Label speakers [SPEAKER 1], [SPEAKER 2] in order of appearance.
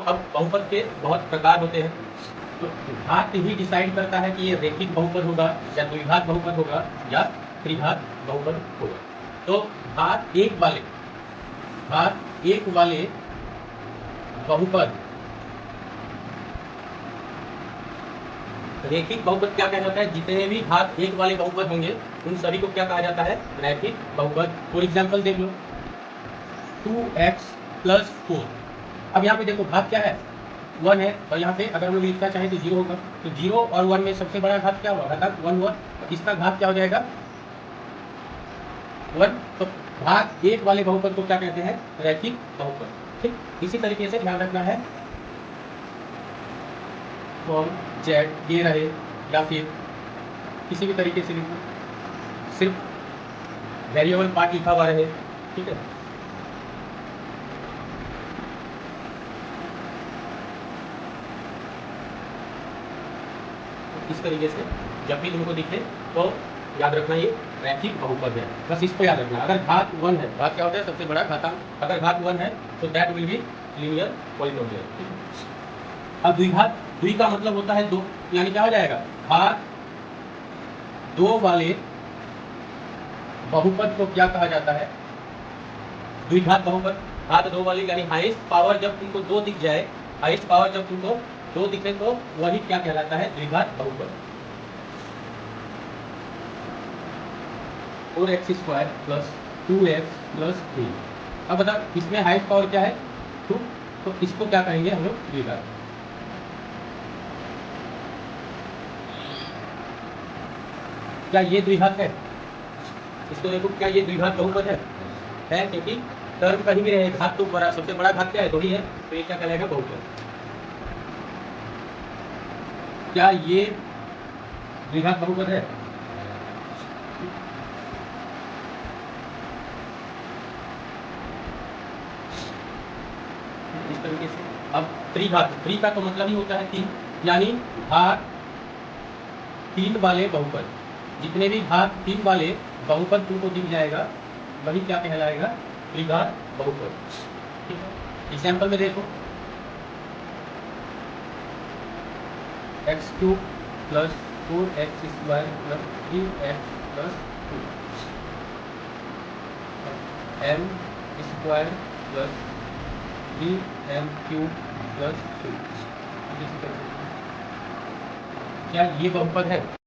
[SPEAKER 1] अब बहुपद के बहुत प्रकार होते हैं, तो घात ही डिसाइड करता है कि ये रैखिक बहुपद होगा या द्विघात बहुपद होगा या त्रिघात बहुपद होगा। तो घात एक वाले बहुपद, रैखिक बहुपद क्या कहा जाता है? जितने भी घात एक वाले बहुपद होंगे उन सभी को क्या कहा जाता है? रैखिक बहुपद। फॉर एग्जाम्पल देख लो, 2x + 4। अब यहाँ पे देखो घात क्या है? 1 है, और यहाँ पे अगर हम लोग लिखना चाहें तो 0 होगा। तो 0 और 1 में सबसे बड़ा घात क्या हुआ? घातांक 1 हुआ। इसका घात क्या हो जाएगा? 1। तो घात एक वाले बहुपद को क्या कहते हैं? रैखिक बहुपद। ठीक, इसी तरीके से ध्यान रखना है, फॉर्म Z ये रहे या फिर किसी भी तरीके से लिखना, सिर्फ वेरिएबल पार्ट लिखा हुआ रहे। ठीक है, इस तरीके से जब भी तुमको दिखे तो याद रखना ये रैखिक बहुपद है, बस इसको याद रखना। अगर घात 1 है, घात क्या होता है? सबसे बड़ा घातांक। अगर घात 1 है तो that will be linear polynomial. अब द्विघात, द्वि का मतलब होता है 2, यानी क्या हो जाएगा? घात 2 वाले बहुपद को क्या कहा जाता है? द्विघात बहुपद। घात 2 वाले यानी हाईएस्ट पावर जब तुमको 2 दिख जाए, हाईएस्ट पावर जब तुमको 2 दिखे तो वही क्या कहलाता है? द्विघात बहुपद। 4x² + 2x + 3। अब बता, इसमें हाईएस्ट पावर क्या है? 2, तो इसको क्या कहेंगे हम लोग? द्विघात। क्या ये द्विघात है? इसको देखो, क्या ये द्विघात बहुपद है? क्योंकि टर्म कहीं भी रहे, घात तो बड़ा, सबसे बड़ा घात क्या है? 2 ही है, तो ये क्या कहलाएगा? बहुपद। क्या ये द्विघात बहुपद है? इस तरीके से। अब त्रिघात, त्रि का तो मतलब ही होता है 3, यानी घात 3 वाले बहुपद। जितने भी घात 3 वाले बहुपद तुमको दिख जाएगा वही क्या कहलाएगा? त्रिघात बहुपद। ठीक है, एग्जाम्पल में देखो, x³ + 4x² + 3x + 2 m² + 3m³ + 2। क्या ये बहुपद है?